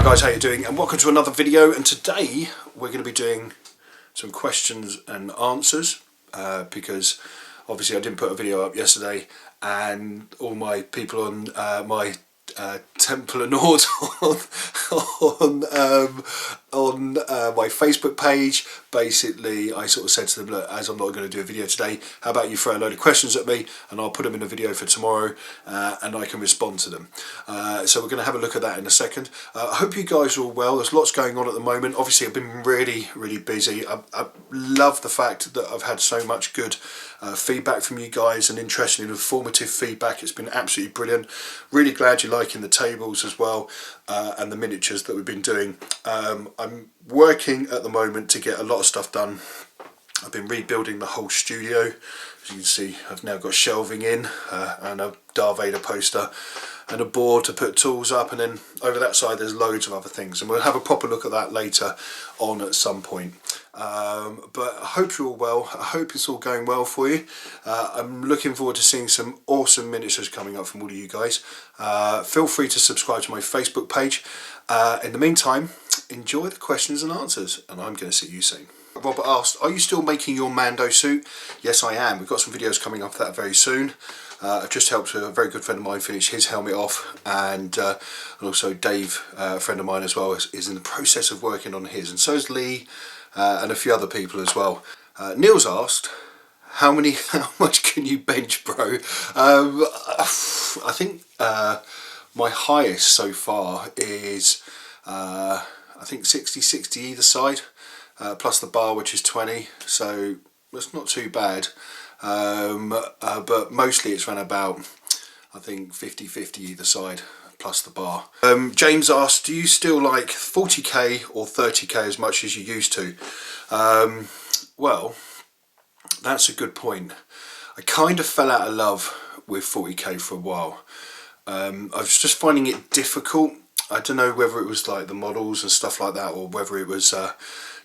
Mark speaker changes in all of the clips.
Speaker 1: guys, how you doing? And welcome to another video. And today we're going to be doing some questions and answers because obviously I didn't put a video up yesterday, and all my people on my Temple and Nord on my Facebook page, basically I sort of said to them, look, as I'm not going to do a video today, how about you throw a load of questions at me and I'll put them in a video for tomorrow and I can respond to them. So we're going to have a look at that in a second. I hope you guys are all well. There's lots going on at the moment. Obviously I've been really busy. I love the fact that I've had so much good feedback from you guys and interesting and informative feedback. It's been absolutely brilliant. Really glad you're liking the tables as well and the miniatures that we've been doing. I'm working at the moment to get a lot of stuff done. I've been rebuilding the whole studio. As you can see, I've now got shelving in and a Darth Vader poster and a board to put tools up, and then over that side there's loads of other things, and we'll have a proper look at that later on at some point. But I hope you're all well. I hope it's all going well for you. I'm looking forward to seeing some awesome miniatures coming up from all of you guys. Feel free to subscribe to my Facebook page. In the meantime, enjoy the questions and answers, and I'm going to see you soon. Robert asked, are you still making your Mando suit? Yes, I am. We've got some videos coming up for that very soon. I've just helped a very good friend of mine finish his helmet off, and also Dave, a friend of mine as well, is in the process of working on his, and so is Lee and a few other people as well. Neil's asked, how much can you bench, bro? I think my highest so far is I think 60 either side, plus the bar, which is 20, so that's not too bad. But mostly it's run about, I think, 50-50 either side plus the bar. James asked, do you still like 40k or 30k as much as you used to? Well, that's a good point. I kind of fell out of love with 40k for a while. I was just finding it difficult. I don't know whether it was like the models and stuff like that, or whether it was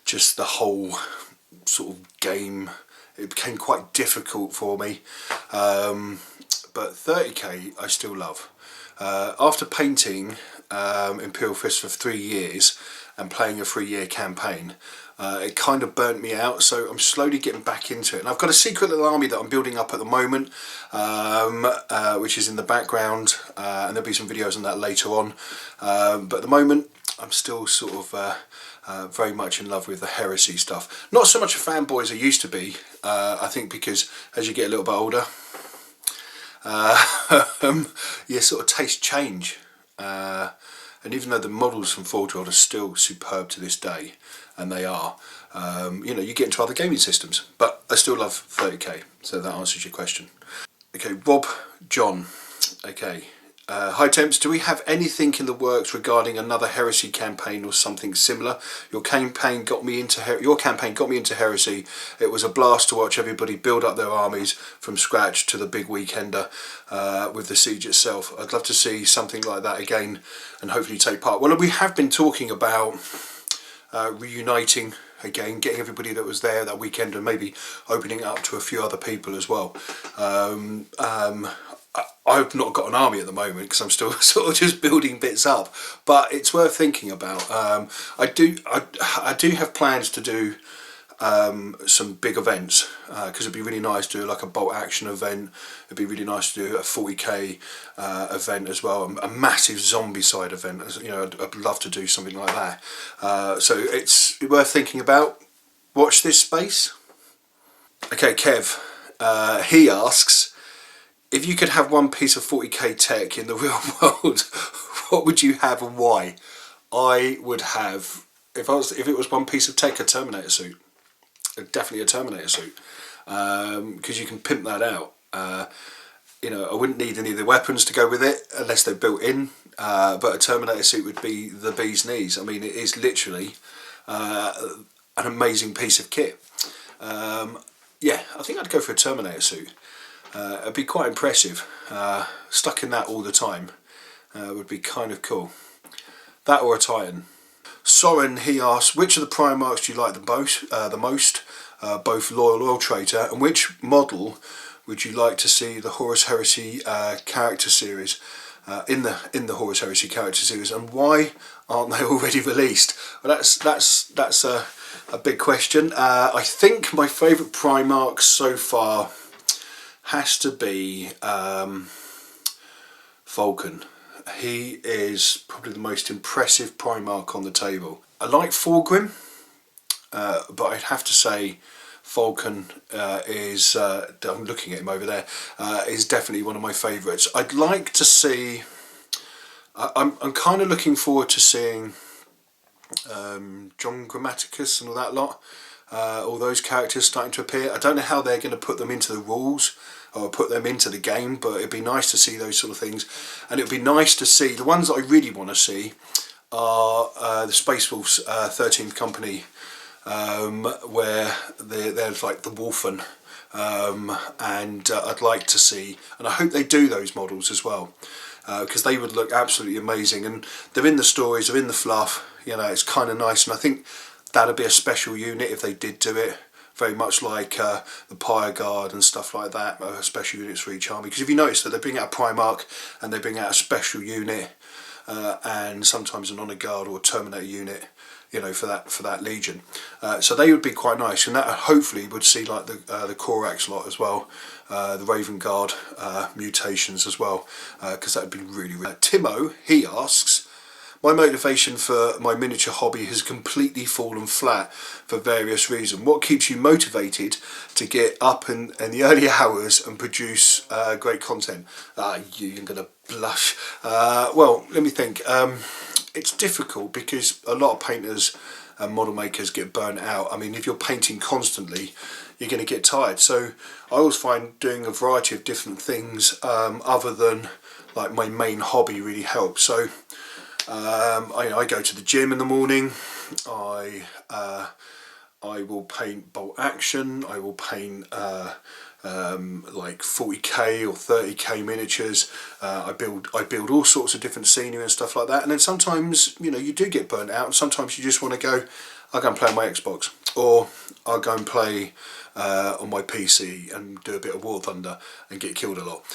Speaker 1: just the whole sort of game. It became quite difficult for me, but 30k I still love. After painting Imperial Fist for 3 years and playing a 3-year campaign, it kind of burnt me out, so I'm slowly getting back into it. And I've got a secret little army that I'm building up at the moment, which is in the background, and there'll be some videos on that later on. But at the moment I'm still sort of very much in love with the heresy stuff. Not so much a fanboy as I used to be, I think, because as you get a little bit older, your sort of taste change. And even though the models from Forge World are still superb to this day, and they are, you know, you get into other gaming systems, but I still love 30k, so that answers your question. Okay, Rob John, okay. Hi Temps, do we have anything in the works regarding another heresy campaign or something similar? Your campaign got me into heresy. It was a blast to watch everybody build up their armies from scratch to the big weekender with the siege itself. I'd love to see something like that again and hopefully take part. Well, we have been talking about reuniting again, getting everybody that was there that weekend and maybe opening it up to a few other people as well. I've not got an army at the moment because I'm still sort of just building bits up, but it's worth thinking about. I do have plans to do some big events because it'd be really nice to do like a bolt action event. It'd be really nice to do a 40k event as well, a massive zombie side event. You know, I'd love to do something like that. So it's worth thinking about. Watch this space. Okay, Kev, he asks, if you could have one piece of 40k tech in the real world, what would you have and why? I would have, if it was one piece of tech, a Terminator suit. Definitely a Terminator suit, because you can pimp that out. You know, I wouldn't need any of the weapons to go with it unless they're built in, but a Terminator suit would be the bee's knees. I mean, it is literally an amazing piece of kit. Yeah, I think I'd go for a Terminator suit. It'd be quite impressive. Stuck in that all the time would be kind of cool. That or a Titan. Soren, he asks, which of the Primarchs do you like the most? Both loyal or traitor, and which model would you like to see the Horus Heresy character series? in the Horus Heresy character series, and why aren't they already released? Well, that's a big question. I think my favourite Primarch so far has to be Vulcan. He is probably the most impressive Primarch on the table. I like Thorgrim, but I'd have to say Vulcan is, I'm looking at him over there, is definitely one of my favourites. I'd like to see, I'm kind of looking forward to seeing John Grammaticus and all that lot, all those characters starting to appear. I don't know how they're going to put them into the rules or put them into the game, but it'd be nice to see those sort of things. And it'd be nice to see, the ones that I really want to see are the Space Wolves 13th Company, where there's like the Wolfen, and I'd like to see, and I hope they do those models as well, because they would look absolutely amazing, and they're in the stories, they're in the fluff, you know, it's kind of nice, and I think that'd be a special unit if they did do it, very much like the Pyre Guard and stuff like that, special units for each army, because if you notice that they bring out a Primarch and they bring out a special unit, and sometimes an Honour Guard or a Terminator unit, you know, for that legion, so they would be quite nice, and that hopefully would see like the Corax lot as well, the Raven Guard mutations as well, because that would be really, really. Timo, he asks, my motivation for my miniature hobby has completely fallen flat for various reasons. What keeps you motivated to get up in the early hours and produce great content? You're going to blush. Well, let me think. It's difficult because a lot of painters and model makers get burnt out. I mean, if you're painting constantly, you're going to get tired. So I always find doing a variety of different things other than like my main hobby really helps. So I go to the gym in the morning. I will paint bolt action. I will paint like 40k or 30k miniatures. I build all sorts of different scenery and stuff like that. And then sometimes, you know, you do get burnt out, and sometimes you just want to go, I'll go and play on my Xbox, or I'll go and play on my PC and do a bit of War Thunder and get killed a lot.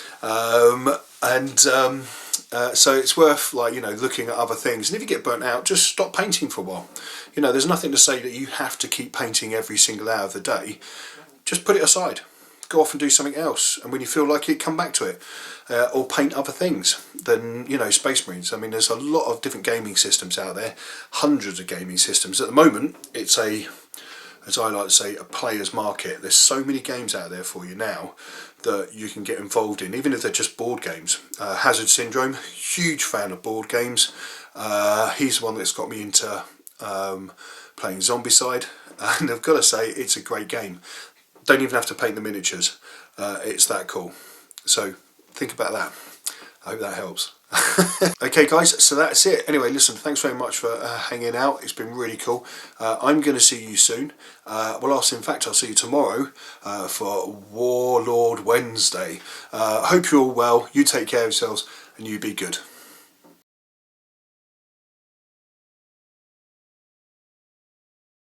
Speaker 1: So it's worth, like, you know, looking at other things. And if you get burnt out, just stop painting for a while. You know, there's nothing to say that you have to keep painting every single hour of the day. Just put it aside. Go off and do something else, and when you feel like it, come back to it, or paint other things than, you know, Space Marines. I mean, there's a lot of different gaming systems out there, hundreds of gaming systems. At the moment, it's as I like to say, a player's market. There's so many games out there for you now that you can get involved in, even if they're just board games. Hazard Syndrome, huge fan of board games. He's the one that's got me into playing Zombicide, and I've got to say, it's a great game. Don't even have to paint the miniatures, it's that cool. So think about that. I hope that helps. Okay guys, so that's it. Anyway, listen, thanks very much for hanging out. It's been really cool. I'm going to see you soon. Well, in fact, I'll see you tomorrow for Warlord Wednesday. Hope you're all well, you take care of yourselves, and you be good.